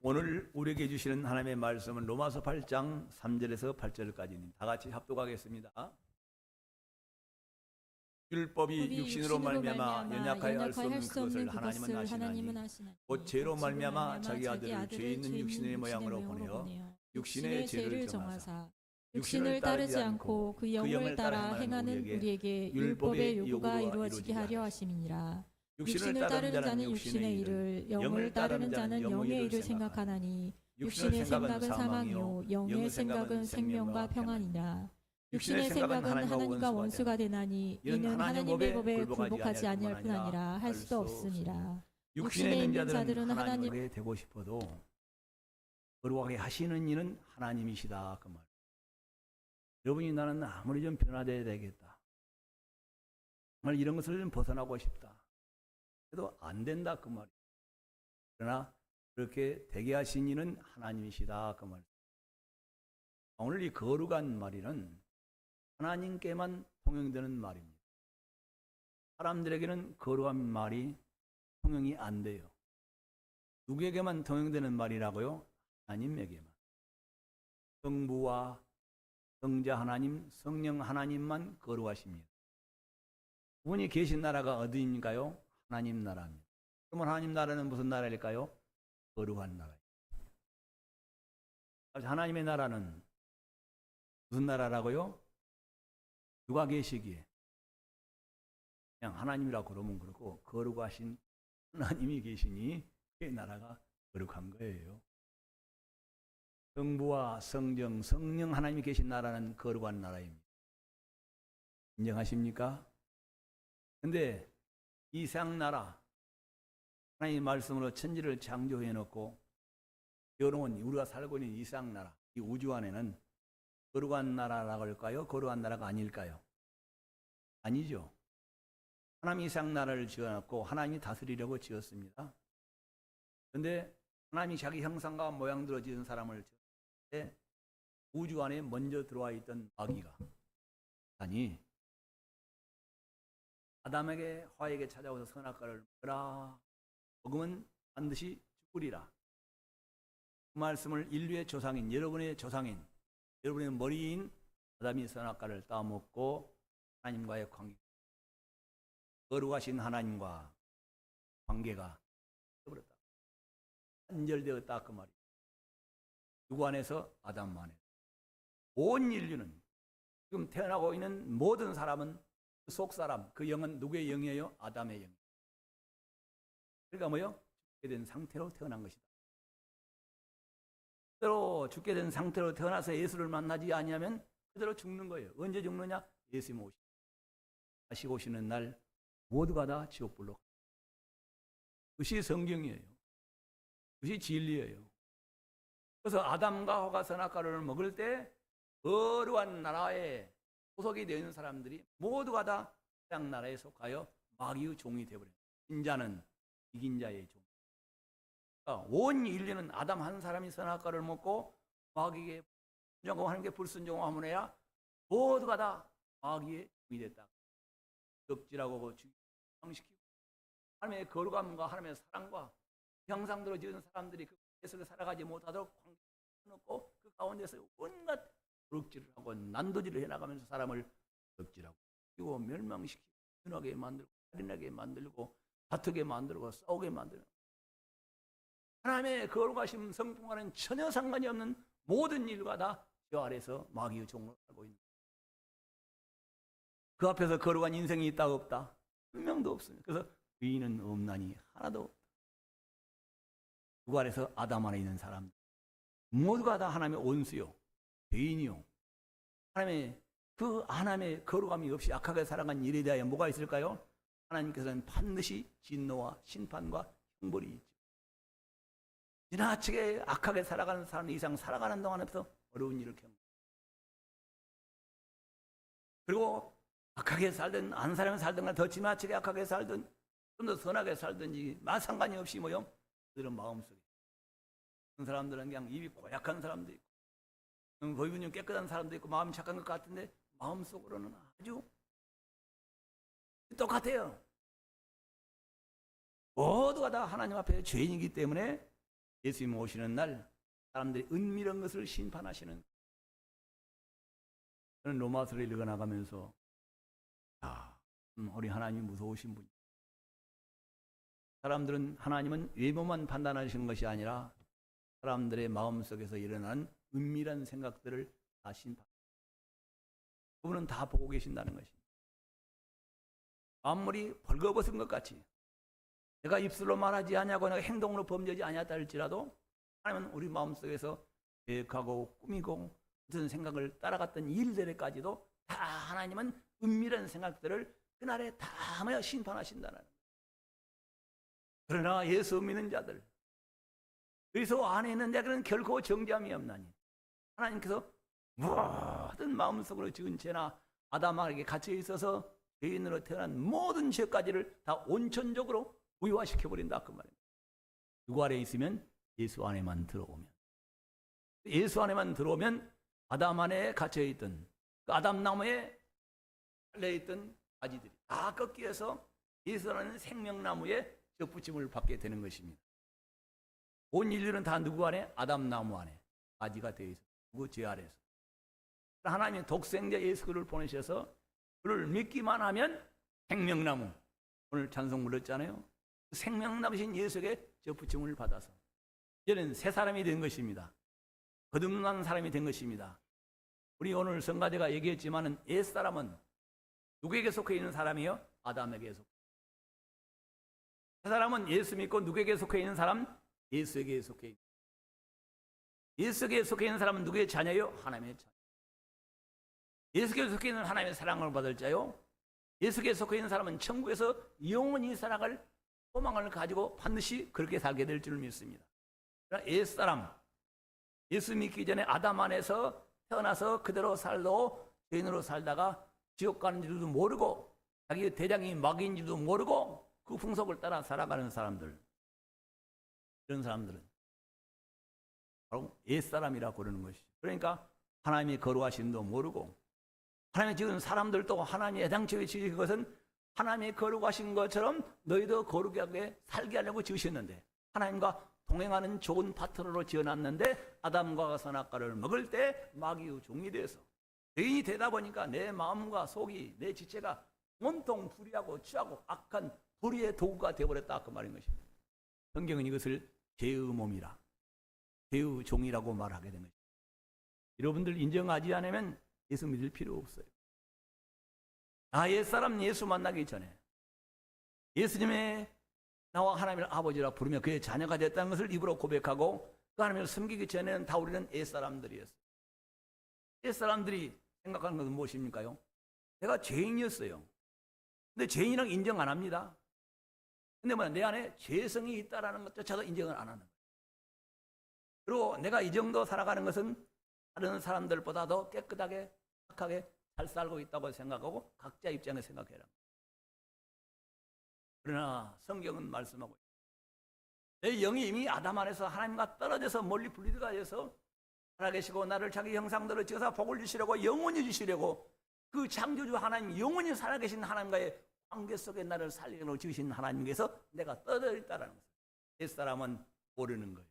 오늘 우리에게 주시는 하나님의 말씀은 로마서 8장 3절에서 8절까지입니다. 다 같이 합독하겠습니다. 율법이 육신으로 말미암아 연약하여 할 수 없는 그것을 하나님은 하시나니 곧 죄로 말미암아 자기 아들을 죄 있는 육신의 모양으로 보내어 육신의 죄를 정하사 육신을 따르지 않고 그 영을 따라 행하는 우리에게 율법의 요구가 이루어지게 하려 하심이니라. 육신을 따르는 자는 육신의 일을, 영을 따르는 자는 영의 일을 생각하나니 육신의 생각은 사망이요 영의 생각은 생명과 평안이라. 육신의 생각은 하나님과 원수가 되나니 이는 하나님의 법에 굴복하지 아니할 뿐 아니라 할 수도 없음이라. 육신에 있는 자들은 하나님께 되고 싶어도 거룩하게 하시는 이는 하나님이시다 그 말. 여러분이 나는 아무리 좀 변화되어야 되겠다. 정말 이런 것을 좀 벗어나고 싶다. 그래도 안 된다 그 말이에요. 그러나 그렇게 되게 하신 이는 하나님이시다 그 말. 오늘 이 거룩한 말이는 하나님께만 통용되는 말입니다. 사람들에게는 거룩한 말이 통용이 안 돼요. 누구에게만 통용되는 말이라고요? 하나님에게만. 성부와 성자 하나님, 성령 하나님만 거룩하십니다. 그분이 계신 나라가 어디인가요? 하나님 나라입니다. 그러면 하나님 나라는 무슨 나라일까요? 거룩한 나라입니다. 하나님의 나라는 무슨 나라라고요? 누가 계시기에? 그냥 하나님이라고 그러면 그렇고 거룩하신 하나님이 계시니 그 나라가 거룩한 거예요. 성부와 성령, 성령 하나님이 계신 나라는 거룩한 나라입니다. 인정하십니까? 근데 이상 나라, 하나님의 말씀으로 천지를 창조해 놓고 여러분 우리가 살고 있는 이상 나라, 이 우주 안에는 거룩한 나라라고 할까요? 거룩한 나라가 아닐까요? 아니죠. 하나님이 이상 나라를 지어놨고 하나님이 다스리려고 지었습니다. 그런데 하나님이 자기 형상과 모양대로 지은 사람을 지을 때 우주 안에 먼저 들어와 있던 마귀가 아니 아담에게 화에게 찾아와서 선악과를 먹으라 먹으면 반드시 죽으리라. 그 말씀을 인류의 조상인 여러분의 조상인 여러분의 머리인 아담이 선악과를 따먹고 하나님과의 관계 거룩하신 하나님과 관계가 되어버렸다. 단절되었다 그 말이에요. 누구 안에서? 아담 안에서. 온 인류는 지금 태어나고 있는 모든 사람은 그 속 사람, 그 영은 누구의 영이에요? 아담의 영. 그러니까 뭐요? 죽게 된 상태로 태어난 것이다. 그대로 죽게 된 상태로 태어나서 예수를 만나지 아니하면 그대로 죽는 거예요. 언제 죽느냐? 예수님 오시고 다시 오시는 날 모두가 다 지옥불로 갑니다. 그것이 성경이에요. 그것이 진리예요. 그래서 아담과 하와가 선악과를 먹을 때 거룩한 나라에 소속이 되는 사람들이 모두가 다 태양 나라에 속하여 마귀의 종이 되어버려요. 인자는 이긴 자의 종. 그러니까 온 인류는 아담 한 사람이 선악과를 먹고 마귀에게 순종하고 하나님께 불순종하면 해야 모두가 다 마귀의 종이 됐다. 덕질하고 주장시키고 하나님의 거룩함과 하나님의 사랑과 형상대로 지은 사람들이 그 속에 살아가지 못하도록 관계놓고 그 가운데서 온갖 도둑질을 하고 난도질을 해나가면서 사람을 덕질하고 그리고 멸망시키고 분하게 만들고 살인하게 만들고 다투게 만들고 싸우게 만들고 하나님의 거룩하신 성품과는 전혀 상관이 없는 모든 일과 다 저 아래서 마귀의 종으로 살고 있는 그 앞에서 거룩한 인생이 있다 없다? 한 명도 없습니다. 그래서 의인은 없나니 하나도 없다. 누구 아래서? 아담 안에 있는 사람 모두가 다 하나님의 온수요 죄인이요 하나님의 거룩함이 없이 악하게 살아간 일에 대하여 뭐가 있을까요? 하나님께서는 반드시 진노와 심판과 형벌이 있죠. 지나치게 악하게 살아가는 사람 이상 살아가는 동안에서 어려운 일을 겪는 그리고 악하게 살든 안 살든 더 지나치게 악하게 살든 좀 더 선하게 살든지 상관이 없이 뭐요? 그들은 마음속에 그런 사람들은 그냥 입이 고약한 사람도 있고 보이면 좀 깨끗한 사람도 있고 마음이 착한 것 같은데 마음속으로는 아주 똑같아요. 모두가 다 하나님 앞에 죄인이기 때문에 예수님 오시는 날 사람들이 은밀한 것을 심판하시는. 저는 로마서를 읽어나가면서 우리 하나님이 무서우신 분이에요. 사람들은 하나님은 외모만 판단하시는 것이 아니라 사람들의 마음속에서 일어나는 은밀한 생각들을 다 심판합니다. 그분은 다 보고 계신다는 것입니다. 아무리 벌거벗은 것 같이 내가 입술로 말하지 않냐고 내가 행동으로 범죄하지 않았다 할지라도 하나님은 우리 마음속에서 계획하고 꾸미고 무슨 생각을 따라갔던 일들에까지도 다 하나님은 은밀한 생각들을 그날에 다 하며 심판하신다는 거예요. 그러나 예수 믿는 자들, 그리스도 안에 있는 자들은 결코 정죄함이 없나니 하나님께서 모든 마음속으로 지은 죄나 아담에게 갇혀 있어서 죄인으로 태어난 모든 죄까지를 다 온천적으로 무효화시켜버린다 그 말입니다. 누구 안에 있으면? 예수 안에만 들어오면. 예수 안에만 들어오면 아담 안에 갇혀있던 그 아담 나무에 달려있던 가지들이 다 꺾여서 예수라는 생명나무에 접붙임을 받게 되는 것입니다. 온 인류는 다 누구 안에? 아담 나무 안에 가지가 되어 있어요. 그 죄 아래에서. 하나님이 독생자 예수 그를 보내셔서 그를 믿기만 하면 생명나무, 오늘 찬송 불렀잖아요. 생명나무신 예수에게 접붙임을 받아서 이제는 새 사람이 된 것입니다. 거듭난 사람이 된 것입니다. 우리 오늘 성가대가 얘기했지만은 옛사람은 누구에게 속해 있는 사람이요? 아담에게 속해. 새 사람은 예수 믿고 누구에게 속해 있는 사람? 예수에게 속해 있는. 예수에게 속해 있는 사람은 누구의 자녀요? 하나님의 자녀. 예수께 속해 있는 하나님의 사랑을 받을 자요. 예수께 속해 있는 사람은 천국에서 영원히 살아갈 소망을 가지고 반드시 그렇게 살게 될 줄 믿습니다. 그러나 옛사람, 예수 믿기 전에 아담 안에서 태어나서 그대로 살도 죄인으로 살다가 지옥 가는 줄도 모르고 자기 대장이 마귀인 줄도 모르고 그 풍속을 따라 살아가는 사람들, 이런 사람들은 바로 옛사람이라고 그러는 것이죠. 그러니까 하나님의 거룩하심도 모르고 하나님의 지은 사람들도 하나님의 애당초에 지으신 것은 하나님의 거룩하신 것처럼 너희도 거룩하게 살게 하려고 지으셨는데 하나님과 동행하는 좋은 파트너로 지어놨는데 아담과 선악과를 먹을 때 마귀의 종이 돼서 죄인이 되다 보니까 내 마음과 속이 내 지체가 온통 불의하고 취하고 악한 불의의 도구가 되어버렸다 그 말인 것입니다. 성경은 이것을 죄의 몸이라 죄의 종이라고 말하게 된 것입니다. 여러분들 인정하지 않으면 예수 믿을 필요 없어요. 옛사람 예수 만나기 전에 예수님의 나와 하나님을 아버지라 부르며 그의 자녀가 됐다는 것을 입으로 고백하고 그 하나님을 섬기기 전에는 다 우리는 옛사람들이었어요. 옛사람들이 생각하는 것은 무엇입니까요? 내가 죄인이었어요. 근데 죄인이라고 인정 안 합니다. 근데 내 안에 죄성이 있다는 것조차도 인정을 안 하는 거예요. 그리고 내가 이 정도 살아가는 것은 다른 사람들보다 더 깨끗하게 착하게 잘 살고 있다고 생각하고 각자 입장에 생각해라. 그러나 성경은 말씀하고 내 영이 이미 아담 안에서 하나님과 떨어져서 멀리 분리가 돼서 살아계시고 나를 자기 형상대로 지어서 복을 주시려고 영원히 주시려고 그 창조주 하나님 영원히 살아계신 하나님과의 관계 속에 나를 살리려고 지으신 하나님께서 내가 떨어져 있다는 것을 옛사람은 모르는 거예요.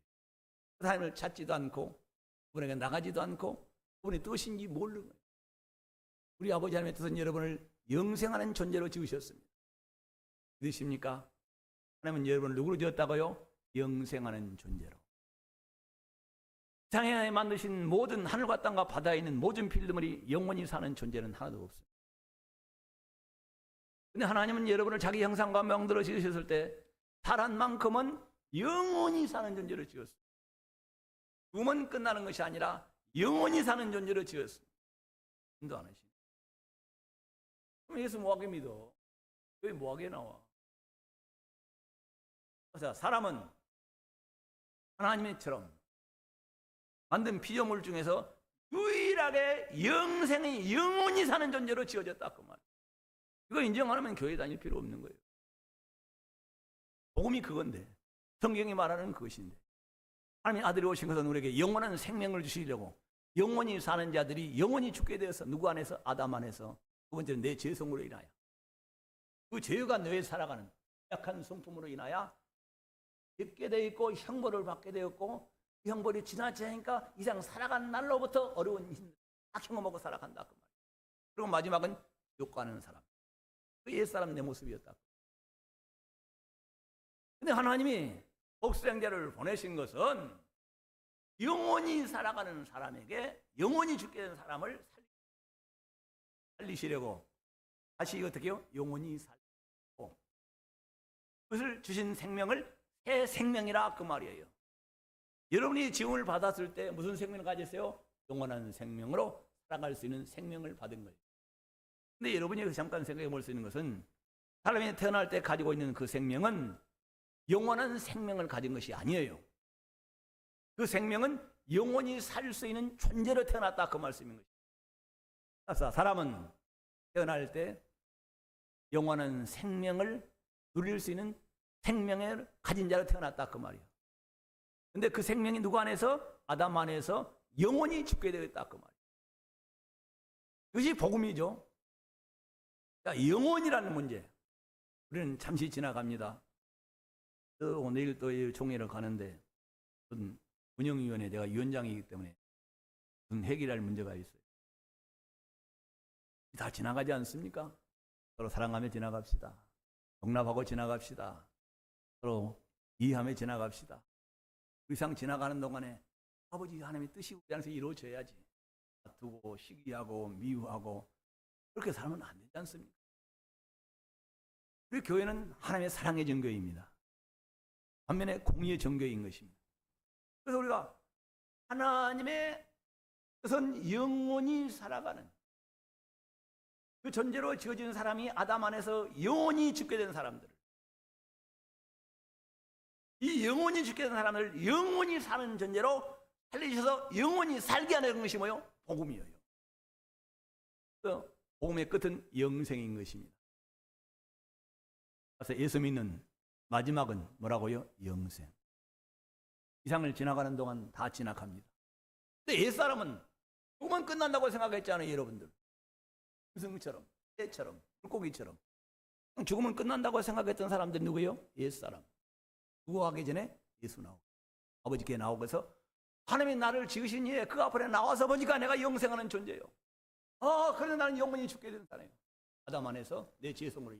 그 하나님을 찾지도 않고 그분에게 나가지도 않고 그분의 뜻인지 모르는 거예요. 우리 아버지 하나님의 뜻은 여러분을 영생하는 존재로 지으셨습니다. 믿으십니까? 하나님은 여러분을 누구로 지었다고요? 영생하는 존재로. 세상에 만드신 모든 하늘과 땅과 바다에 있는 모든 필드물이 영원히 사는 존재는 하나도 없습니다. 근데 하나님은 여러분을 자기 형상과 명대로 지으셨을 때 살한 만큼은 영원히 사는 존재로 지었습니다. 죽으면 끝나는 것이 아니라 영원히 사는 존재로 지었습니다. 인도 안 하십니까? 그럼 예수 뭐하게 믿어? 왜 뭐하게 나와? 그래서 사람은 하나님처럼 만든 피조물 중에서 유일하게 영생이 영원히 사는 존재로 지어졌다 그 말. 이거 인정 안 하면 교회 다닐 필요 없는 거예요. 복음이 그건데 성경이 말하는 그것인데 하나님의 아들이 오신 것은 우리에게 영원한 생명을 주시려고 영원히 사는 자들이 영원히 죽게 되어서 누구 안에서? 아담 안에서. 두 번째는 내 죄성으로 인하여 그 죄가 뇌에 살아가는 약한 성품으로 인하여 겪게 되어 있고 형벌을 받게 되었고 그 형벌이 지나치니까 이상 살아간 날로부터 어려운 힘들 다 경험하고 살아간다 그 말이에요. 그리고 마지막은 욕하는 사람. 그 옛사람 내 모습이었다. 근데 하나님이 복수행자를 보내신 것은 영원히 살아가는 사람에게 영원히 죽게 된 사람을 살리시려고 다시 어떻게 해요? 영원히 살리고 그것을 주신 생명을 새 생명이라 그 말이에요. 여러분이 지음을 받았을 때 무슨 생명을 가졌어요? 영원한 생명으로 살아갈 수 있는 생명을 받은 거예요. 근데 여러분이 잠깐 생각해 볼 수 있는 것은 사람이 태어날 때 가지고 있는 그 생명은 영원한 생명을 가진 것이 아니에요. 그 생명은 영원히 살 수 있는 존재로 태어났다 그 말씀인 것입니다. 그래서 사람은 태어날 때 영원한 생명을 누릴 수 있는 생명을 가진 자로 태어났다 그 말이에요. 근데 그 생명이 누구 안에서? 아담 안에서 영원히 죽게 되었다 그 말이에요. 그것이 복음이죠. 그러니까 영원이라는 문제 우리는 잠시 지나갑니다. 또 내일 또 종회를 가는데 운영위원회 제가 위원장이기 때문에 무슨 해결할 문제가 있어요. 다 지나가지 않습니까? 서로 사랑하며 지나갑시다. 용납하고 지나갑시다. 서로 이해하며 지나갑시다. 그 이상 지나가는 동안에 아버지 하나님의 뜻이 우리 안에서 이루어져야지. 다투고 시기하고 미워하고 그렇게 살면 안 되지 않습니까? 우리 교회는 하나님의 사랑의 전교입니다. 반면에 공의의 전교인 것입니다. 그래서 우리가 하나님의 뜻은 영원히 살아가는 그 존재로 지어진 사람이 아담 안에서 영원히 죽게 된 사람들, 이 영원히 죽게 된 사람을 영원히 사는 존재로 살리셔서 영원히 살게 하는 것이 뭐요? 복음이에요. 그래서 복음의 끝은 영생인 것입니다. 그래서 예수 믿는 마지막은 뭐라고요? 영생. 이상을 지나가는 동안 다 지나갑니다. 근데 옛사람은 죽으면 끝난다고 생각했잖아요, 여러분들. 짐승처럼, 새처럼, 물고기처럼 죽으면 끝난다고 생각했던 사람들이 누구예요? 옛사람. 누구 하기 전에? 예수 나오고 아버지께 나오고서 하나님이 나를 지으신 이에 그 앞에 나와서 보니까 내가 영생하는 존재예요. 그런데 나는 영원히 죽게 된 사람이에요. 아담 안에서 내 지혜성으로.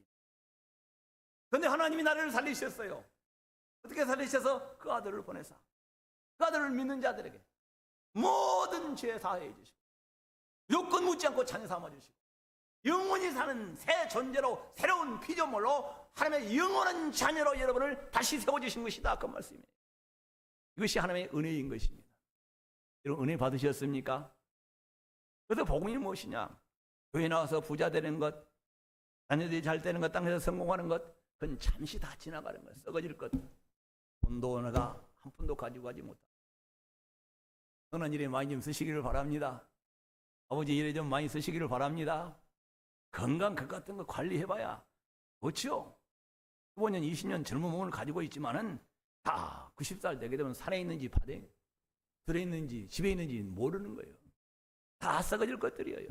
그런데 하나님이 나를 살리셨어요. 어떻게 살리셔서? 그 아들을 보내사 그 아들을 믿는 자들에게 모든 죄 사해 주시고 요건 묻지 않고 자녀 삼아 주시고 영원히 사는 새 존재로 새로운 피조물로 하나님의 영원한 자녀로 여러분을 다시 세워주신 것이다 그 말씀이에요. 이것이 하나님의 은혜인 것입니다. 여러분 은혜 받으셨습니까? 그래서 복음이 무엇이냐? 교회 나와서 부자 되는 것, 자녀들이 잘 되는 것, 땅에서 성공하는 것, 그건 잠시 다 지나가는 것, 썩어질 것. 돈도 내가 한 푼도 가지고 가지 못한다. 선한 일에 많이 좀 쓰시기를 바랍니다. 아버지 일에 좀 많이 쓰시기를 바랍니다. 건강 그 같은 거 관리해봐야 그렇죠. 15년 20년 젊은 몸을 가지고 있지만은 다 90살 되게 되면 산에 있는지 바다에 들어있는지 집에 있는지 모르는 거예요. 다 썩어질 것들이에요.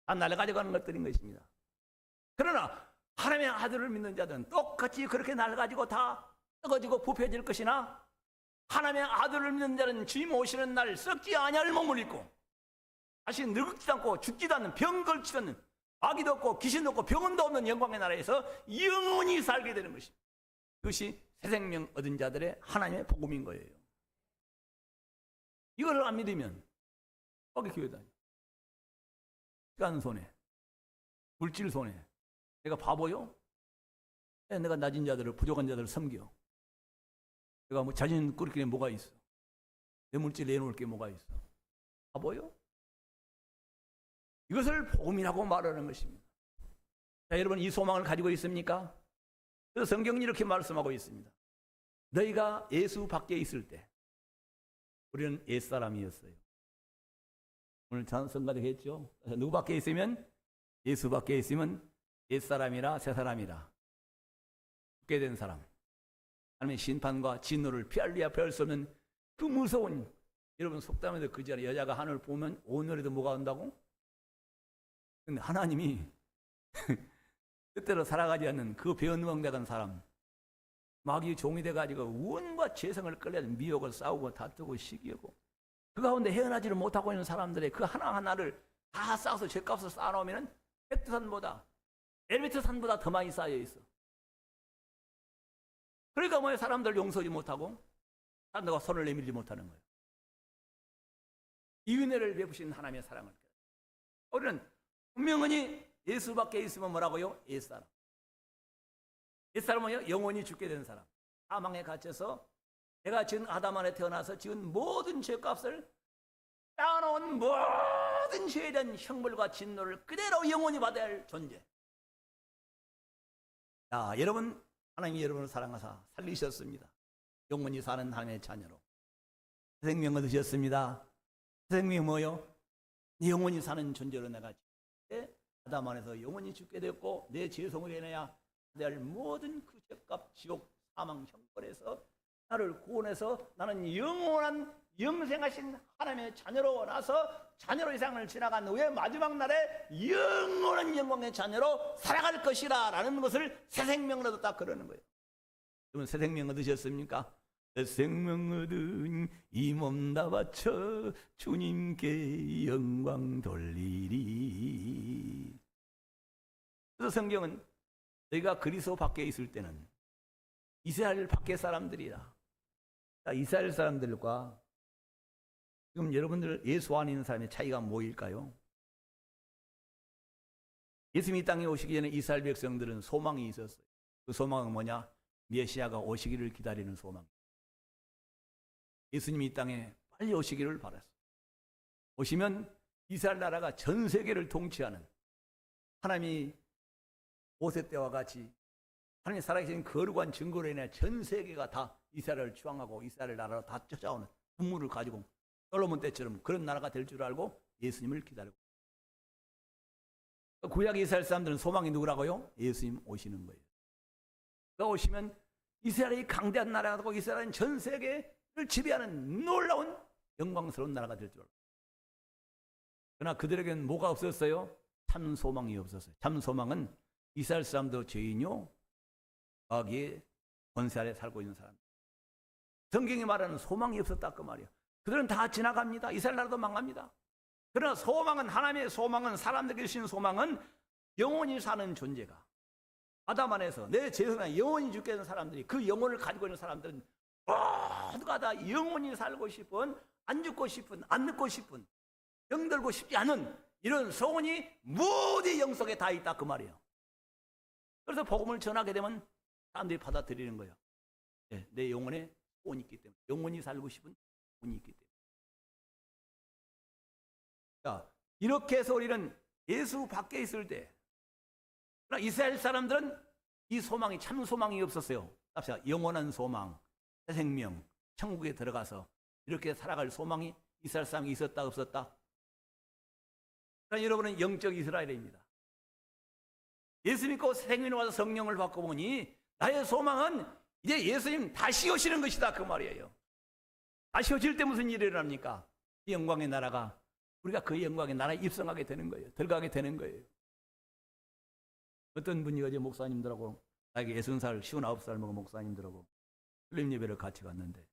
다 날아가져가는 것들인 것입니다. 그러나 하나님의 아들을 믿는 자들은 똑같이 그렇게 날아가지고 다 썩어지고 부패질 것이나 하나님의 아들을 믿는 자는 주님 오시는 날 썩지 아니할 몸을 입고 다시 늙지도 않고 죽지도 않는 병 걸지도 않는 마귀도 없고 귀신도 없고 병원도 없는 영광의 나라에서 영원히 살게 되는 것입니다. 그것이 새 생명 얻은 자들의 하나님의 복음인 거예요. 이거를 안 믿으면 거기 교회 다녀. 시간 손해, 물질 손해. 내가 바보요? 내가 낮은 자들을 부족한 자들을 섬겨. 내가 뭐 자신 꾸릴 게 뭐가 있어? 내 물질 내놓을 게 뭐가 있어? 바보요? 이것을 복음이라고 말하는 것입니다. 자, 여러분 이 소망을 가지고 있습니까? 그래서 성경이 이렇게 말씀하고 있습니다. 너희가 예수 밖에 있을 때 우리는 옛사람이었어요. 오늘 선가도 했죠. 누구 밖에 있으면? 예수 밖에 있으면 옛사람이라 새사람이라 죽게 된 사람. 하나님의 심판과 진노를 피할래야 피할 수 없는 그 무서운, 여러분 속담에도 그 전에 여자가 하늘을 보면 오늘에도 뭐가 온다고? 근데 하나님이 뜻대로 살아가지 않는 그 변명당한 사람, 마귀 종이 돼가지고 원과 재성을 끌려서 미혹을 싸우고 다투고 시기하고 그 가운데 헤어나지를 못하고 있는 사람들의 그 하나하나를 다 쌓아서 죄값을 쌓아놓으면 백두산보다 엘리베이터산보다 더 많이 쌓여 있어. 그러니까 뭐 사람들 용서하지 못하고 사람들과 손을 내밀지 못하는 거예요. 이 은혜를 베푸신 하나님의 사랑을 우리는 분명히 예수밖에 있으면 뭐라고요? 옛사람. 옛사람은요, 영원히 죽게 된 사람. 사망에 갇혀서 내가 지은 아담 안에 태어나서 지은 모든 죄값을 쌓아놓은 모든 죄에 대한 형벌과 진노를 그대로 영원히 받아야 할 존재. 자, 여러분, 하나님이 여러분을 사랑하사 살리셨습니다. 영원히 사는 하나님의 자녀로 생명 얻으셨습니다. 생명이 뭐요? 영원히 사는 존재로 내가 아담 안에서 영원히 죽게 되었고 내 죄성으로 인하여 내 모든 그 죄값, 지옥, 사망, 형벌에서 나를 구원해서 나는 영원한 영생하신 하나님의 자녀로 나서 자녀로 이 세상을 지나간 후에 마지막 날에 영원한 영광의 자녀로 살아갈 것이라 라는 것을 새 생명을 얻었다 그러는 거예요. 여러분 새 생명 얻으셨습니까? 새 생명 얻은 이 몸 다 바쳐 주님께 영광 돌리리. 그래서 성경은 너희가 그리스도 밖에 있을 때는 이스라엘 밖의 사람들이라. 이스라엘 사람들과 지금 여러분들 예수 안에 있는 사람의 차이가 뭐일까요? 예수님이 이 땅에 오시기 전에 이스라엘 백성들은 소망이 있었어요. 그 소망은 뭐냐? 메시아가 오시기를 기다리는 소망. 예수님이 이 땅에 빨리 오시기를 바랐어요. 오시면 이스라엘 나라가 전 세계를 통치하는 하나님이 모세 때와 같이 하나님 살아계신 거룩한 증거로 인해 전 세계가 다 이스라엘을 추앙하고 이스라엘 나라로 다 쫓아오는 분물을 가지고 솔로몬 때처럼 그런 나라가 될 줄 알고 예수님을 기다리고 구약 이스라엘 사람들은 소망이 누구라고요? 예수님 오시는 거예요. 그가 오시면 이스라엘이 강대한 나라가 되고 이스라엘은 전 세계를 지배하는 놀라운 영광스러운 나라가 될 줄 알고 그러나 그들에게는 뭐가 없었어요? 참 소망이 없었어요. 참 소망은 이스라엘 사람도 죄인요 마귀의 권세 아래 살고 있는 사람. 성경이 말하는 소망이 없었다 그 말이에요. 그들은 다 지나갑니다. 이스라엘 나라도 망합니다. 그러나 소망은 하나님의 소망은 사람들에게 주신 소망은 영원히 사는 존재가 아담 안에서 내 죄성에 영원히 죽게 되는 사람들이 그 영혼을 가지고 있는 사람들은 모두가 다 영원히 살고 싶은 안 죽고 싶은 안 늙고 싶은 병들고 싶지 않은 이런 소원이 모두 영속에 다 있다 그 말이에요. 그래서 복음을 전하게 되면 사람들이 받아들이는 거예요. 네, 내 영혼에 소원이 있기 때문에 영원히 살고 싶은 소원이 있기 때문에. 자, 이렇게 해서 우리는 예수 밖에 있을 때 이스라엘 사람들은 이 소망이 참 소망이 없었어요. 봅시다. 영원한 소망, 새 생명, 천국에 들어가서 이렇게 살아갈 소망이 이스라엘 사람이 있었다 없었다? 그러니까 여러분은 영적 이스라엘입니다. 예수 믿고 새 생명이 와서 성령을 받고 보니 나의 소망은 이제 예수님 다시 오시는 것이다 그 말이에요. 다시 오실 때 무슨 일이 일어납니까? 이 영광의 나라가 우리가 그 영광의 나라에 입성하게 되는 거예요. 들어가게 되는 거예요. 어떤 분이 어제 목사님들하고 나에게 60살, 59살 먹은 목사님들하고 설립 예배를 같이 갔는데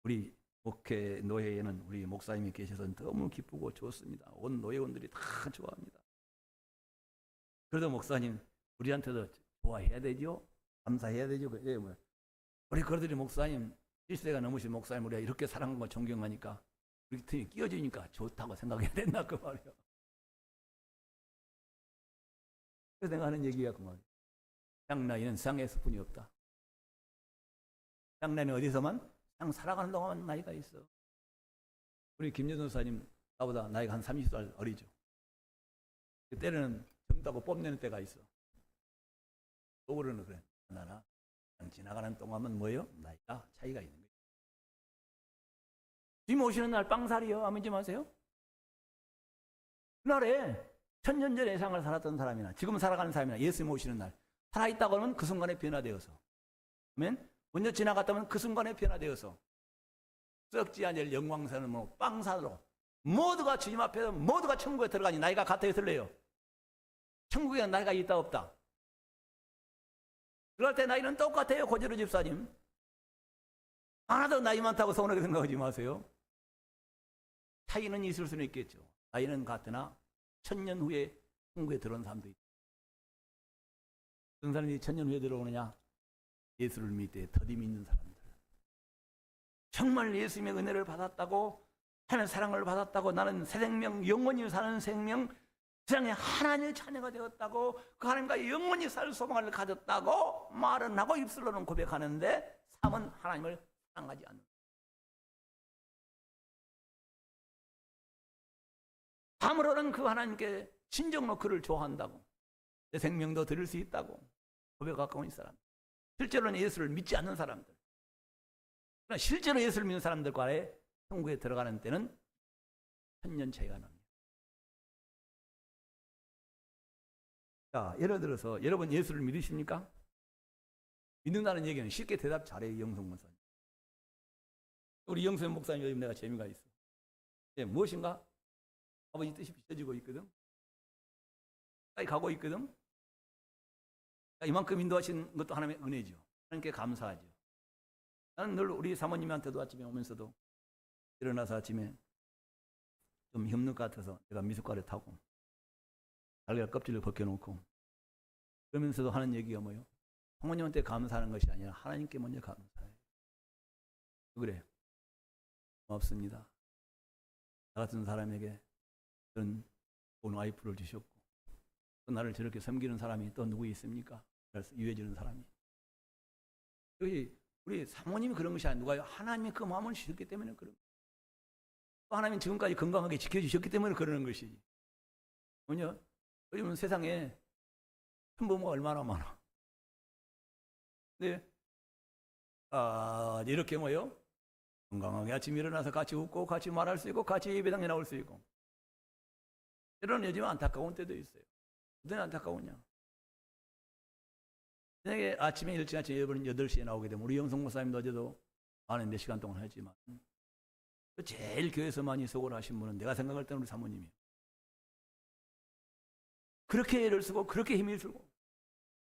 우리 목회 노회에는 우리 목사님이 계셔서 너무 기쁘고 좋습니다. 온 노회원들이 다 좋아합니다. 그래도 목사님 우리한테도 좋아해야 되죠? 감사해야 되죠? 우리 그러더니 목사님 1세가 넘으신 목사님 우리가 이렇게 사랑하고 존경하니까 우리 팀이 끼워주니까 좋다고 생각해야 된다 그 말이에요. 그래서 내가 하는 얘기야 그 말이에요. 세상 나이는 세상에서 뿐이 없다. 세상 나이는 어디서만? 세상 살아가는 동안 나이가 있어. 우리 김여준 사님 나보다 나이가 한 30살 어리죠. 그때는 젊다고 뽐내는 때가 있어. 속으로는 그래. 나나 그냥 지나가는 동안은 뭐예요? 나이가 차이가 있는 거예요. 주님 오시는 날 빵살이요. 아멘 좀 하세요. 그날에 천년 전에 세상을 살았던 사람이나 지금 살아가는 사람이나 예수님 오시는 날 살아있다고 하면 그 순간에 변화되어서 아멘? 먼저 지나갔다면 그 순간에 변화되어서 썩지 않을 영광사는 뭐 빵사로 모두가 주님 앞에서 모두가 천국에 들어가니 나이가 같아요 틀려요? 천국에 나이가 있다 없다? 그럴 때 나이는 똑같아요. 고재로 집사님. 하나도 나이 많다고 서운하게 생각하지 마세요. 차이는 있을 수는 있겠죠. 나이는 같으나 1000년 후에 천국에 들어온 사람도 있다. 어떤 사람이 1000년 후에 들어오느냐? 예수를 믿되 더디 믿는 사람들. 정말 예수님의 은혜를 받았다고, 하나님의 사랑을 받았다고, 나는 새 생명, 영원히 사는 생명, 세상에 하나님의 자녀가 되었다고, 그 하나님과 영원히 살 소망을 가졌다고 말은 하고 입술로는 고백하는데 삶은 하나님을 사랑하지 않는. 삶으로는 그 하나님께 진정으로 그를 좋아한다고, 내 생명도 드릴 수 있다고 고백하고 있는 사람, 실제로는 예수를 믿지 않는 사람들, 그러나 실제로 예수를 믿는 사람들과의 천국에 들어가는 때는 1000년 차이가 납니다. 자, 예를 들어서 여러분 예수를 믿으십니까? 믿는다는 얘기는 쉽게 대답 잘해요. 영성 목사님. 우리 영성 목사님 요즘 내가 재미가 있어. 무엇인가? 아버지 뜻이 비춰지고 있거든. 가까이 가고 있거든. 이만큼 인도하신 것도 하나님의 은혜죠. 하나님께 감사하죠. 나는 늘 우리 사모님한테도 아침에 오면서도 일어나서 아침에 좀 힘들 것 같아서 내가 미숫가루 타고 달걀 껍질을 벗겨놓고 그러면서도 하는 얘기가 뭐예요? 사모님한테 감사하는 것이 아니라 하나님께 먼저 감사해요. 그래, 고맙습니다. 나 같은 사람에게 그런 좋은 와이프를 주셨고 또 나를 저렇게 섬기는 사람이 또 누구 있습니까? 그래서 유해지는 사람이. 여기 우리 사모님이 그런 것이 아니라 누가요? 하나님이 그 마음을 주셨기 때문에 그런 거예요. 또 하나님이 지금까지 건강하게 지켜주셨기 때문에 그러는 것이지. 뭐냐? 요즘 세상에 편부모가 얼마나 많아. 근데 이렇게 뭐요? 건강하게 아침 일어나서 같이 웃고 같이 말할 수 있고 같이 예배당에 나올 수 있고. 이런 요즘 안타까운 때도 있어요. 어떤 안타까우냐? 만약에 아침에 일찍 아침 여러분 8시에 나오게 되면 우리 영성 목사님도 어제도 많은 몇 시간 동안 했지만 제일 교회에서 많이 수고를 하신 분은 내가 생각할 때는 우리 사모님이에요. 그렇게 애를 쓰고 그렇게 힘을 쓰고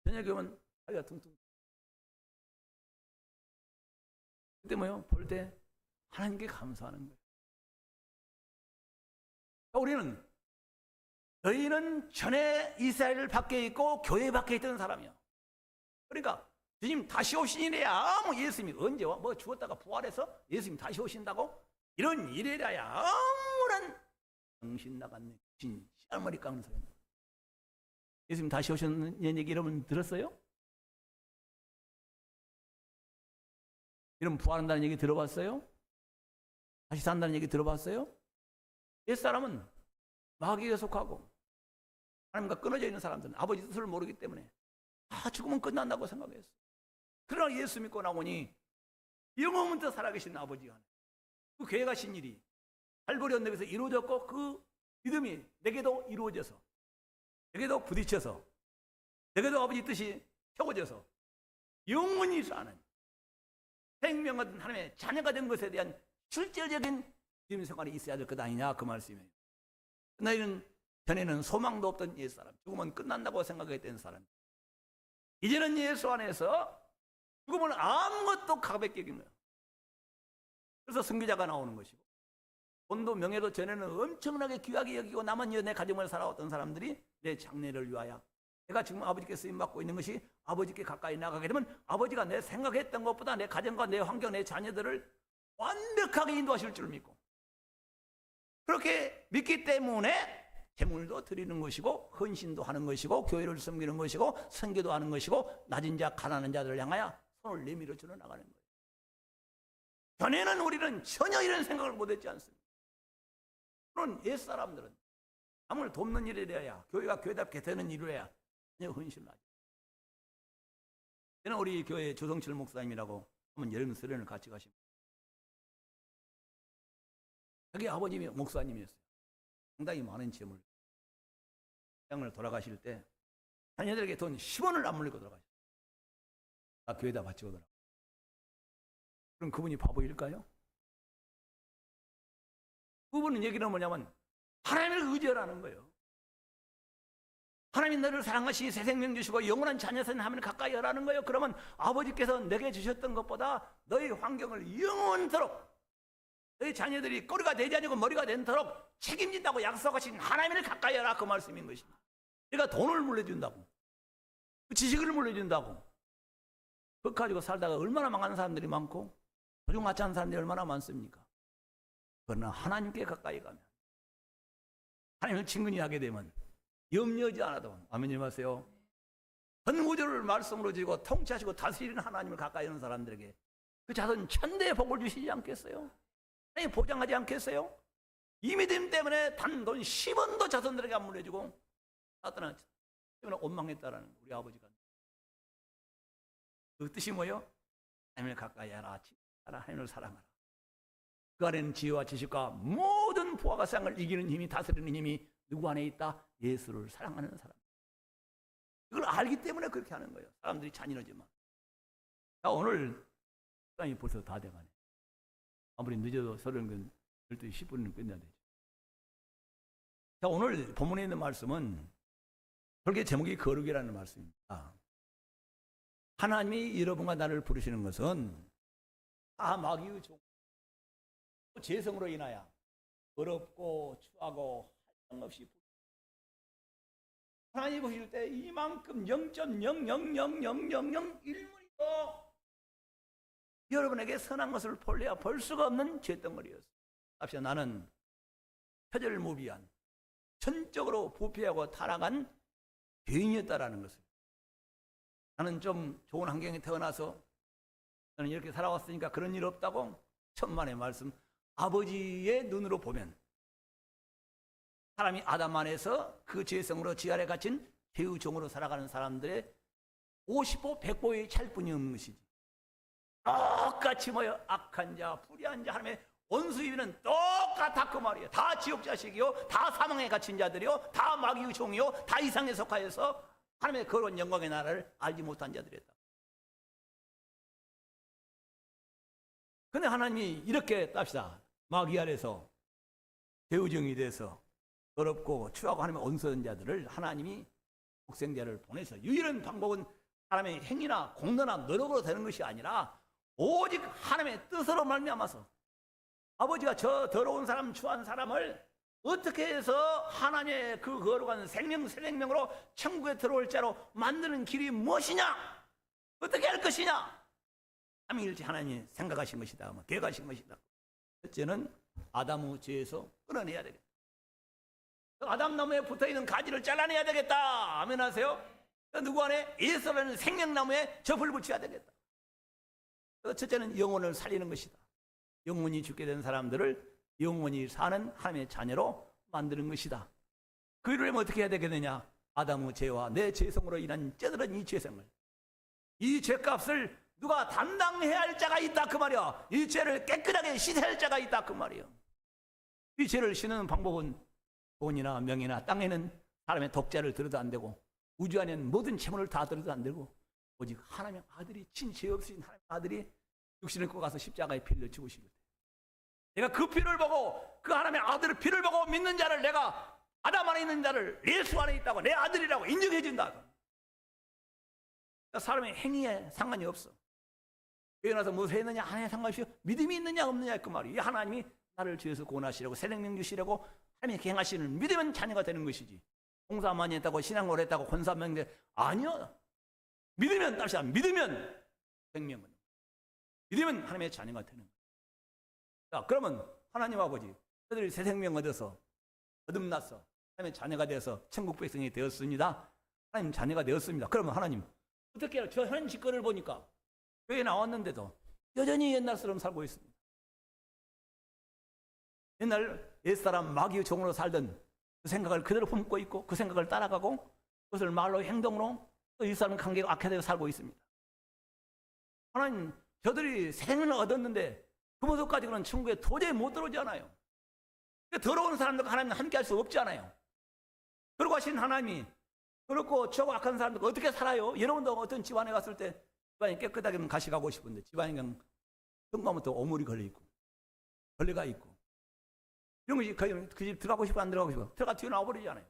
저녁에 오면 다리가 퉁퉁. 그때 뭐요? 볼 때 하나님께 감사하는 거예요. 우리는 너희는 전에 이스라엘 밖에 있고 교회 밖에 있던 사람이야. 그러니까 주님 다시 오시니래야 뭐 예수님이 언제 와? 뭐 죽었다가 부활해서 예수님 다시 오신다고? 이런 일이라야 아무런 정신 나간 진 씨알머리 깎는 소리. 예수님 다시 오셨는 얘기 여러분 들었어요? 이런 부활한다는 얘기 들어봤어요? 다시 산다는 얘기 들어봤어요? 옛사람은 마귀에 속하고 하나님과 끊어져 있는 사람들은 아버지 뜻을 모르기 때문에 죽으면 끝난다고 생각했어. 그러나 예수 믿고 나오니 영원부터 살아계신 아버지가 그 교회가 신 일이 갈보리 언덕에서 이루어졌고 그 믿음이 내게도 이루어져서 내게도 부딪혀서 내게도 아버지 뜻이 펴고져서 영원히 사는 생명 같은 하나님의 자녀가 된 것에 대한 실질적인 믿음 생활이 있어야 될 것 아니냐 그 말씀이에요. 너희는 전에는 소망도 없던 옛사람, 죽으면 끝난다고 생각했던 사람, 이제는 예수 안에서 죽으면 아무것도 가볍게 여긴 거예요. 그래서 선교자가 나오는 것이고 돈도 명예도 전에는 엄청나게 귀하게 여기고 나만 내 가정을 살아왔던 사람들이 내 장래를 위하여 내가 지금 아버지께 쓰임받고 있는 것이 아버지께 가까이 나가게 되면 아버지가 내 생각했던 것보다 내 가정과 내 환경, 내 자녀들을 완벽하게 인도하실 줄 믿고 그렇게 믿기 때문에 제물도 드리는 것이고 헌신도 하는 것이고 교회를 섬기는 것이고 선교도 하는 것이고 낮은 자 가난한 자들을 향하여 손을 내밀어 주러 나가는 거예요. 전에는 우리는 전혀 이런 생각을 못했지 않습니까? 그런 옛사람들은 남을 돕는 일을 해야 교회가 교회답게 되는 일을 해야 헌신을 하죠. 저는 우리 교회 조성철 목사님이라고 한번 여름 수련을 같이 가십니다. 자기 아버님이 목사님이었어요. 상당히 많은 재물. 땅을 돌아가실 때 자녀들에게 돈 10원을 안 물리고 돌아가셨어요. 다 교회에다 바치고 돌아가요. 그럼 그분이 바보일까요? 그분은 얘기는 뭐냐면 하나님을 의지하라는 거예요. 하나님이 너를 사랑하시니 새 생명 주시고 영원한 자녀선 하면 가까이 하라는 거예요. 그러면 아버지께서 내게 주셨던 것보다 너희 환경을 영원토록 너희 자녀들이 꼬리가 되지 않고 머리가 된도록 책임진다고 약속하신 하나님을 가까이 하라, 그 말씀인 것입니다. 그러니까 돈을 물려준다고, 지식을 물려준다고, 그거 가지고 살다가 얼마나 망하는 사람들이 많고 도중마치 하는 사람들이 얼마나 많습니까? 그러나 하나님께 가까이 가면, 하나님을 친근히 하게 되면 염려하지 않아도, 아멘님 하세요. 전 우주를 말씀으로 지고 통치하시고 다스리는 하나님을 가까이 하는 사람들에게 그 자손 천대의 복을 주시지 않겠어요? 하나님 보장하지 않겠어요? 이 믿음 때문에 단돈 10원도 자손들에게 안 물려주고 사탄은 때문에 원망했다라는 우리 아버지가. 그 뜻이 뭐예요? 하나님을 가까이 하라, 하나님을 사랑하라. 그 안에는 지혜와 지식과 모든 부하가 세상을 이기는 힘이, 다스리는 힘이 누구 안에 있다? 예수를 사랑하는 사람. 이걸 알기 때문에 그렇게 하는 거예요. 사람들이 잔인하지만. 자, 오늘 시간이 벌써 다 돼가네. 아무리 늦어도 12시 10분은 끝내야 되죠. 자, 오늘 본문에 있는 말씀은 별개 제목이 거룩이라는 말씀입니다. 하나님이 여러분과 나를 부르시는 것은 다 마귀의 종, 죄성으로 인하여 어렵고 추하고 할상없이 하나님이 보실 때 이만큼 0.0000001mm도 여러분에게 선한 것을 볼래야 볼 수가 없는 죄덩어리였어요. 합시다. 나는 표절무비한 전적으로 부패하고 타락한 죄인이었다라는 것을. 나는 좀 좋은 환경에 태어나서 저는 이렇게 살아왔으니까 그런 일 없다고 천만의 말씀. 아버지의 눈으로 보면 사람이 아담 안에서 그 죄성으로 지 아래 갇힌 죄의 종으로 살아가는 사람들의 50보 100보의 차일 뿐이 없는 것이지. 똑같이 모여 악한 자, 불의한 자, 하나님의 원수이는 똑같아 그 말이에요. 다 지옥 자식이요, 다 사망에 갇힌 자들이요, 다 마귀의 종이요, 다 이상에 속하여서 하나님의 거룩한 영광의 나라를 알지 못한 자들이었다. 근데 하나님이 이렇게 땁시다. 마귀 아래서 죄의종이 돼서 더럽고 추하고 하나님의 원수된 자들을 하나님이 독생자를 보내서 유일한 방법은 사람의 행위나 공로나 노력으로 되는 것이 아니라 오직 하나님의 뜻으로 말미암아서 아버지가 저 더러운 사람, 추한 사람을 어떻게 해서 하나님의 그 거룩한 생명, 새 생명으로 천국에 들어올 자로 만드는 길이 무엇이냐? 어떻게 할 것이냐? 삼위일체 하나님이 생각하신 것이다, 계획하신 것이다. 첫째는 아담의 죄에서 끊어내야 되겠다. 아담 나무에 붙어있는 가지를 잘라내야 되겠다. 아멘 하세요? 누구 안에? 예수라는 생명나무에 접을 붙여야 되겠다. 첫째는 영혼을 살리는 것이다. 영혼이 죽게 된 사람들을 영원히 사는 하나님의 자녀로 만드는 것이다. 그 일을 하면 어떻게 해야 되겠느냐? 아담의 죄와 내 죄성으로 인한 쩌들은 이 죄성을, 이 죄값을 누가 담당해야 할 자가 있다 그 말이야. 이 죄를 깨끗하게 씻어야 할 자가 있다 그 말이야. 이 죄를 씻는 방법은 돈이나 명예나 땅에는 사람의 독자를 들어도 안 되고 우주 안에는 모든 재물을 다 들어도 안 되고 오직 하나님의 아들이, 친죄 없으신 하나님의 아들이 육신을 입고 가서 십자가에 피를 죽으시거든. 내가 그 피를 보고, 그 하나님의 아들의 피를 보고 믿는 자를, 내가 아담 안에 있는 자를 예수 안에 있다고 내 아들이라고 인정해 준다. 그러니까 사람의 행위에 상관이 없어. 교회 나서 무엇을 했느냐 안 해 상관없이 믿음이 있느냐 없느냐 그 말이에요. 하나님이 나를 죄에서 구원하시려고 새 생명 주시려고 하나님이 행하시는 믿으면 자녀가 되는 것이지. 봉사 많이 했다고 신앙을 했다고 혼사명대 아니요. 믿으면 다시 믿으면 생명은, 믿으면 하나님의 자녀가 되는 거예요. 자, 그러면 하나님 아버지, 저들이 새 생명 얻어서 거듭나서 하나님의 자녀가 되어서 천국 백성이 되었습니다. 하나님 자녀가 되었습니다. 그러면 하나님 어떻게 해요? 저 현 직권을 보니까 교회에 나왔는데도 여전히 옛날처럼 살고 있습니다. 옛날 옛사람 마귀의 종으로 살던 그 생각을 그대로 품고 있고 그 생각을 따라가고 그것을 말로 행동으로 또 이 사람은 관계가 악화되어 살고 있습니다. 하나님, 저들이 생을 얻었는데 그 모습 가지고는 천국에 도저히 못 들어오지 않아요. 더러운 사람들과 하나님은 함께 할 수 없지 않아요. 그러고 하신 하나님이 그렇고 저거 악한 사람들과 어떻게 살아요? 여러분도 어떤 집안에 갔을 때 집안이 깨끗하게 가시 가고 싶은데 집안이 그냥 현관부터 오물이 걸려있고 벌레가 있고 이런 것이 그 집 들어가고 싶어 안 들어가고 싶어 들어가 튀어나와 버리잖아요.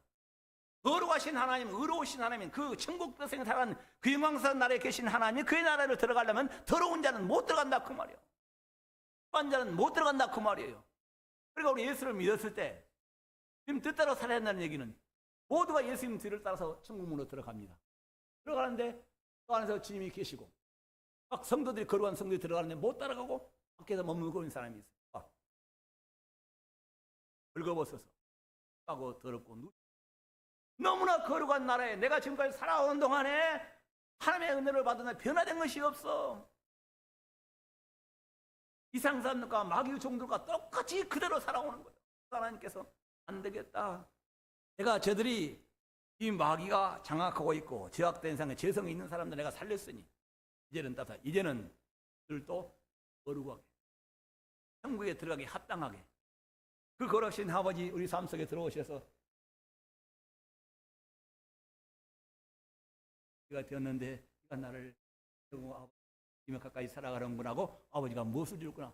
거룩하신 하나님, 의로우신 하나님, 그 천국 백성이 살아가는 그 영광스러운 나라에 계신 하나님이 그의 나라를 들어가려면 더러운 자는 못 들어간다 그 말이에요. 더한 자는 못 들어간다 그 말이에요. 그러니까 우리 예수를 믿었을 때 지금 뜻대로 살아야 한다는 얘기는 모두가 예수님 뒤를 따라서 천국문으로 들어갑니다. 들어가는데 그 안에서 주님이 계시고 막 성도들이 거룩한 성도들이 들어가는데 못 따라가고 밖에서 머물고 있는 사람이 있어요. 막 벌거벗어서 하고 더럽고 너무나 거룩한 나라에 내가 지금까지 살아오는 동안에 하나님의 은혜를 받으나 변화된 것이 없어. 이상사람들과 마귀 종들과 똑같이 그대로 살아오는 거예요. 하나님께서 안 되겠다. 내가 저들이 이 마귀가 장악하고 있고 제약된 상에 재성이 있는 사람들 내가 살렸으니 이제는 들도 거룩하게 천국에 들어가기 합당하게 그 거룩하신 아버지 우리 삶 속에 들어오셔서 내가 되었는데 네가 나를 이면 가까이 살아가는구나 하고 아버지가 무엇을 줄구나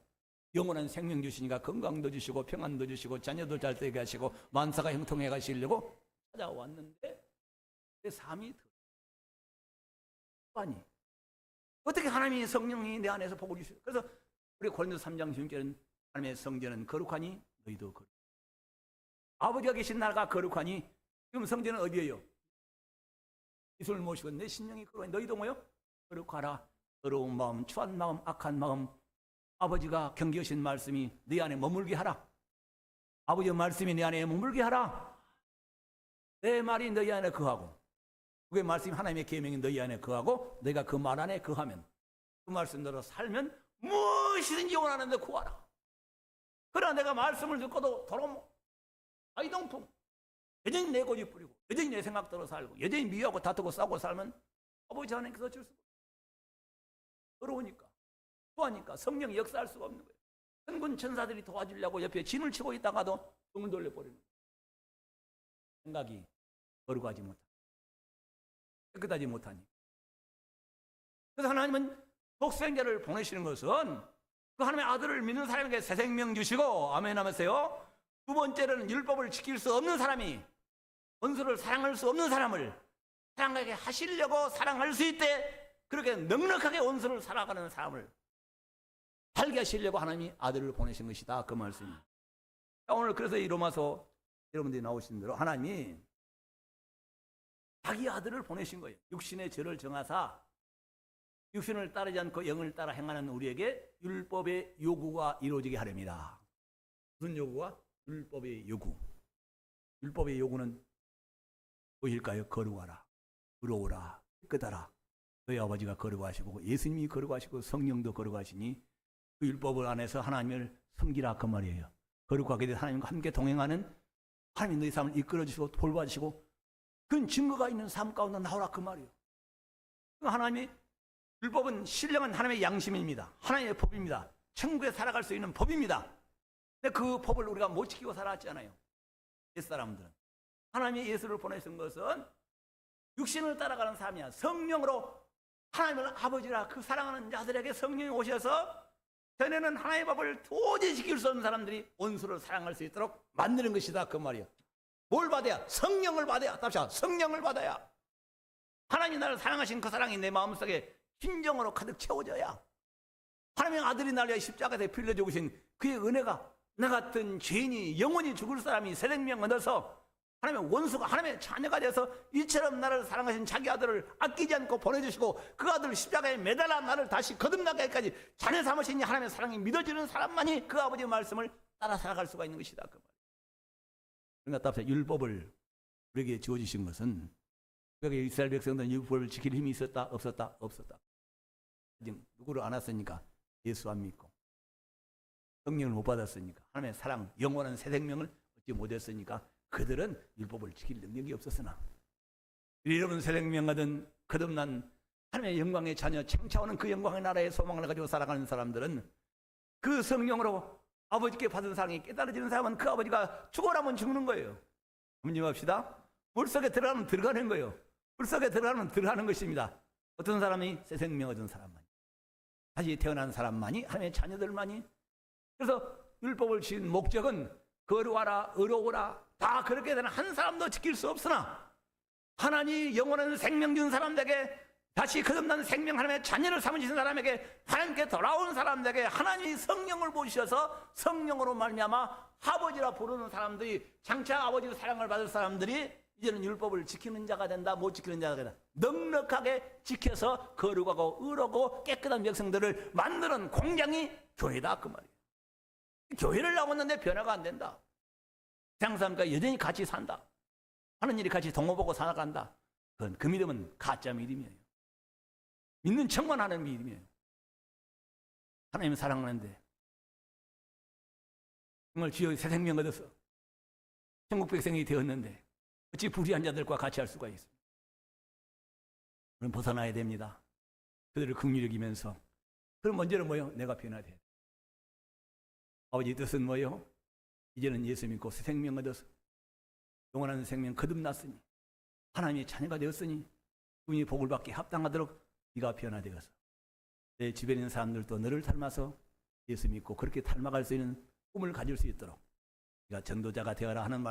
영원한 생명 주시니까 건강도 주시고 평안도 주시고 자녀도 잘 되게 하시고 만사가 형통해 가시려고 찾아왔는데 내 삶이 아니 어떻게 하나님의 성령이 내 안에서 복을 주시오. 그래서 우리 고린도서 3장 16절은 하나님의 성전은 거룩하니 너희도 거룩. 아버지가 계신 나라가 거룩하니 지금 성전은 어디예요? 이슬을 모시고 내 신령이 거룩하니 너희도 뭐요? 거룩하라. 더러운 마음, 추한 마음, 악한 마음 아버지가 경계하신 말씀이 네 안에 머물게 하라. 아버지의 말씀이 내 안에 머물게 하라. 내 말이 너희 안에 거하고 그의 말씀이 하나님의 계명이 너희 안에 거하고 너희가 그 말 안에 거하면 그 말씀대로 살면 무엇이든지 원하는 데 구하라. 그러나 내가 말씀을 듣고도 도로 아이동풍 여전히 내 고집 부리고 여전히 내 생각대로 살고 여전히 미워하고 다투고 싸우고 살면 아버지 하나님께서 줄 수가 없어요. 더러우니까 좋아하니까 성령이 역사할 수가 없는 거예요. 천군 천사들이 도와주려고 옆에 진을 치고 있다가도 등을 돌려버리는 거예요. 생각이 거룩하지 못하니 깨끗하지 못하니. 그래서 하나님은 독생자를 보내시는 것은 그 하나님의 아들을 믿는 사람에게 새 생명 주시고 아멘 하면서요. 두 번째로는 율법을 지킬 수 없는 사람이 원수를 사랑할 수 없는 사람을 사랑하게 하시려고 사랑할 수 있대 그렇게 넉넉하게 원수를 살아가는 사람을 살게 하시려고 하나님이 아들을 보내신 것이다 그 말씀입니다. 오늘 그래서 이 로마서 여러분들이 나오신 대로 하나님이 자기 아들을 보내신 거예요. 육신의 죄를 정하사 육신을 따르지 않고 영을 따라 행하는 우리에게 율법의 요구가 이루어지게 하렵니다. 무슨 요구가? 율법의 요구. 율법의 요구는 무엇일까요? 거룩하라, 의로우라, 깨끗하라. 너희 아버지가 거룩하시고 예수님이 거룩하시고 성령도 거룩하시니 그 율법을 안에서 하나님을 섬기라 그 말이에요. 거룩하게 된 하나님과 함께 동행하는 하나님 너희 삶을 이끌어주시고 돌봐주시고 그 증거가 있는 삶 가운데 나오라 그 말이에요. 하나님의 율법은 신령한 하나님의 양심입니다. 하나님의 법입니다. 천국에 살아갈 수 있는 법입니다. 근데 그 법을 우리가 못 지키고 살아왔잖아요. 옛사람들은. 하나님의 예수를 보내신 것은 육신을 따라가는 삶이야. 성령으로 하나님을 아버지라 그 사랑하는 자들에게 성령이 오셔서 전에는 하나님의 법을 도저히 지킬 수 없는 사람들이 원수를 사랑할 수 있도록 만드는 것이다 그 말이에요. 뭘 받아야? 성령을 받아야. 답시다. 성령을 받아야. 하나님 나를 사랑하신 그 사랑이 내 마음속에 심정으로 가득 채워져야 하나님의 아들이 나를 위해 십자가에 피 흘려 죽으신 그의 은혜가 나 같은 죄인이 영원히 죽을 사람이 새 생명 얻어서 하나님의 원수가 하나님의 자녀가 돼서 이처럼 나를 사랑하신 자기 아들을 아끼지 않고 보내주시고 그 아들 십자가에 매달아 나를 다시 거듭나게 하기까지 자녀 삼으신 하나님의 사랑이 믿어지는 사람만이 그 아버지의 말씀을 따라 살아갈 수가 있는 것이다. 그러니까 답사 율법을 우리에게 주어주신 것은 우리에게 이스라엘 백성들은 율법을 지킬 힘이 있었다? 없었다? 없었다. 아직 누구를 안 왔으니까 예수 안 믿고 성령을 못 받았으니까 하나님의 사랑 영원한 새 생명을 얻지 못했으니까 그들은 율법을 지킬 능력이 없었으나 여러분 새 생명 얻은 거듭난 하나님의 영광의 자녀 창차오는 그 영광의 나라의 소망을 가지고 살아가는 사람들은 그 성령으로 아버지께 받은 사랑이 깨달아지는 사람은 그 아버지가 죽어라면 죽는 거예요. 문제합시다. 물속에 들어가면 들어가는 거예요. 물속에 들어가면 들어가는 것입니다. 어떤 사람이 새 생명 얻은 사람만이 다시 태어난 사람만이 하나님의 자녀들만이. 그래서 율법을 지은 목적은 거룩하라 의로우라 다 그렇게 되는 한 사람도 지킬 수 없으나 하나님 영원한 생명 준 사람들에게, 다시 거듭난 생명 하나님의 자녀를 삼으신 사람에게, 하나님께 돌아온 사람들에게 하나님이 성령을 보셔서 성령으로 말미암아 아버지라 부르는 사람들이, 장차 아버지의 사랑을 받을 사람들이 이제는 율법을 지키는 자가 된다. 못 지키는 자가 된다. 넉넉하게 지켜서 거룩하고 의롭고 깨끗한 백성들을 만드는 공장이 교회다, 그 말이에요. 교회를 나왔는데 변화가 안 된다. 세상 사람과 여전히 같이 산다. 하는 일이 같이 동호보고 살아간다. 그건 그 믿음은 가짜 믿음이에요. 믿는 척만 하는 믿음이에요. 하나님을 사랑하는데 정말 주여 새 생명 얻어서 천국 백성이 되었는데 어찌 불의한 자들과 같이 할 수가 있습니까? 우리는 벗어나야 됩니다. 그들을 긍휼히 여기면서, 그럼 먼저는 뭐요? 내가 변화돼야 돼. 아버지 뜻은 뭐요? 이제는 예수 믿고 새 생명 얻어서 영원한 생명 거듭났으니 하나님의 자녀가 되었으니 그분이 복을 받기 합당하도록 네가 변화되어서 내 주변에 있는 사람들도 너를 닮아서 예수 믿고 그렇게 닮아갈 수 있는 꿈을 가질 수 있도록 네가 전도자가 되어라 하는 말.